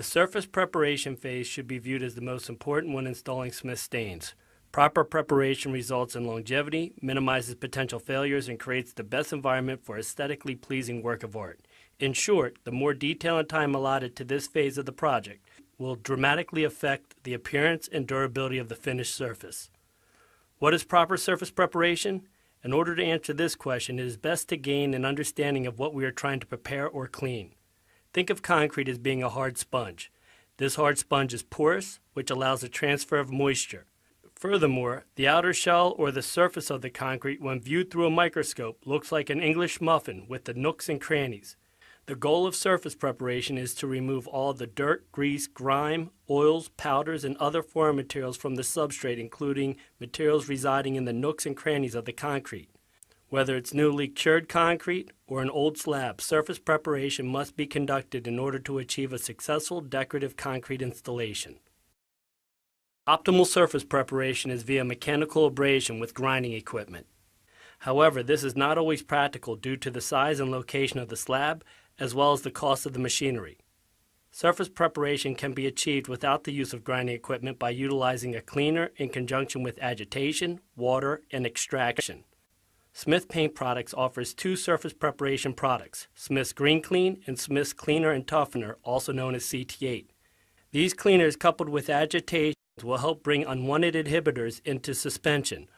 The surface preparation phase should be viewed as the most important when installing Smith stains. Proper preparation results in longevity, minimizes potential failures, and creates the best environment for aesthetically pleasing work of art. In short, the more detail and time allotted to this phase of the project will dramatically affect the appearance and durability of the finished surface. What is proper surface preparation? In order to answer this question, it is best to gain an understanding of what we are trying to prepare or clean. Think of concrete as being a hard sponge. This hard sponge is porous, which allows the transfer of moisture. Furthermore, the outer shell or the surface of the concrete, when viewed through a microscope, looks like an English muffin with the nooks and crannies. The goal of surface preparation is to remove all the dirt, grease, grime, oils, powders, and other foreign materials from the substrate, including materials residing in the nooks and crannies of the concrete. Whether it's newly cured concrete or an old slab, surface preparation must be conducted in order to achieve a successful decorative concrete installation. Optimal surface preparation is via mechanical abrasion with grinding equipment. However, this is not always practical due to the size and location of the slab, as well as the cost of the machinery. Surface preparation can be achieved without the use of grinding equipment by utilizing a cleaner in conjunction with agitation, water, and extraction. Smith Paint Products offers two surface preparation products, Smith's Green Clean and Smith's Cleaner and Toughener, also known as CT8. These cleaners, coupled with agitation, will help bring unwanted inhibitors into suspension.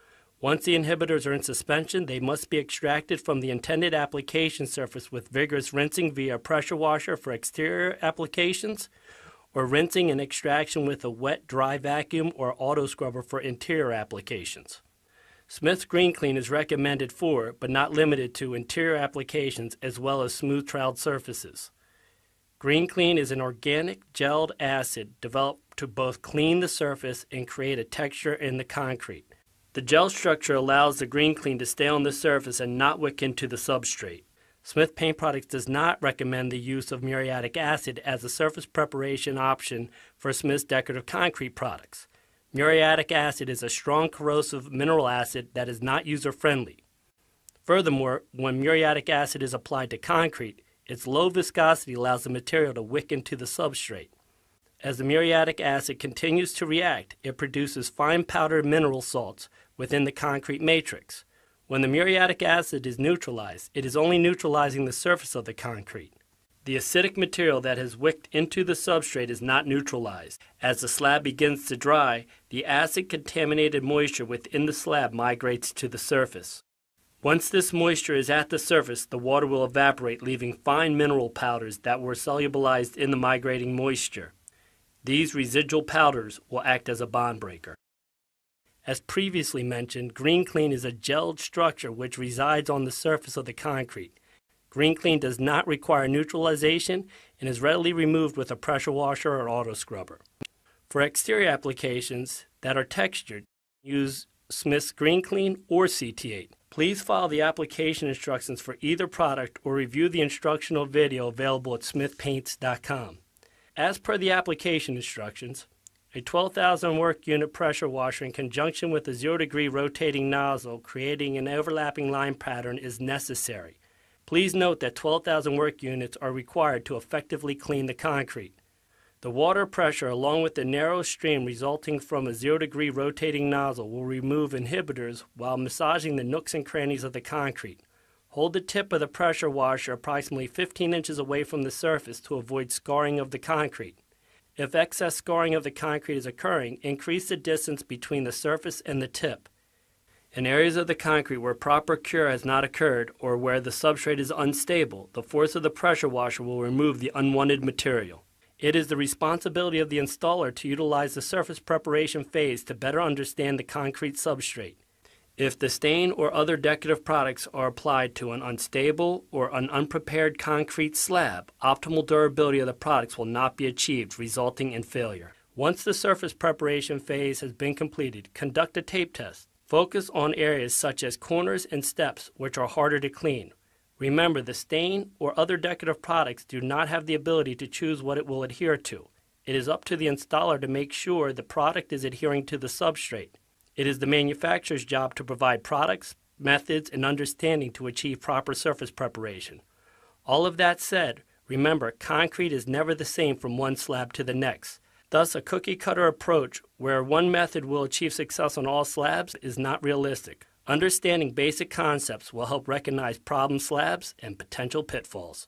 Once the inhibitors are in suspension, they must be extracted from the intended application surface with vigorous rinsing via a pressure washer for exterior applications, or rinsing and extraction with a wet, dry vacuum or auto scrubber for interior applications. Smith's Green Clean is recommended for, but not limited to, interior applications as well as smooth troweled surfaces. Green Clean is an organic gelled acid developed to both clean the surface and create a texture in the concrete. The gel structure allows the Green Clean to stay on the surface and not wick into the substrate. Smith Paint Products does not recommend the use of muriatic acid as a surface preparation option for Smith's decorative concrete products. Muriatic acid is a strong corrosive mineral acid that is not user-friendly. Furthermore, when muriatic acid is applied to concrete, its low viscosity allows the material to wick into the substrate. As the muriatic acid continues to react, it produces fine powdered mineral salts within the concrete matrix. When the muriatic acid is neutralized, it is only neutralizing the surface of the concrete. The acidic material that has wicked into the substrate is not neutralized. As the slab begins to dry, the acid-contaminated moisture within the slab migrates to the surface. Once this moisture is at the surface, the water will evaporate, leaving fine mineral powders that were solubilized in the migrating moisture. These residual powders will act as a bond breaker. As previously mentioned, Green Clean is a gelled structure which resides on the surface of the concrete. Green Clean does not require neutralization and is readily removed with a pressure washer or auto scrubber. For exterior applications that are textured, use Smith's Green Clean or CT8. Please follow the application instructions for either product or review the instructional video available at smithpaints.com. As per the application instructions, a 12,000 work unit pressure washer in conjunction with a 0-degree rotating nozzle creating an overlapping line pattern is necessary. Please note that 12,000 work units are required to effectively clean the concrete. The water pressure along with the narrow stream resulting from a 0-degree rotating nozzle will remove inhibitors while massaging the nooks and crannies of the concrete. Hold the tip of the pressure washer approximately 15 inches away from the surface to avoid scarring of the concrete. If excess scarring of the concrete is occurring, increase the distance between the surface and the tip. In areas of the concrete where proper cure has not occurred or where the substrate is unstable, the force of the pressure washer will remove the unwanted material. It is the responsibility of the installer to utilize the surface preparation phase to better understand the concrete substrate. If the stain or other decorative products are applied to an unstable or an unprepared concrete slab, optimal durability of the products will not be achieved, resulting in failure. Once the surface preparation phase has been completed, conduct a tape test. Focus on areas such as corners and steps, which are harder to clean. Remember, the stain or other decorative products do not have the ability to choose what it will adhere to. It is up to the installer to make sure the product is adhering to the substrate. It is the manufacturer's job to provide products, methods, and understanding to achieve proper surface preparation. All of that said, Remember, concrete is never the same from one slab to the next. Thus, a cookie-cutter approach where one method will achieve success on all slabs is not realistic. Understanding basic concepts will help recognize problem slabs and potential pitfalls.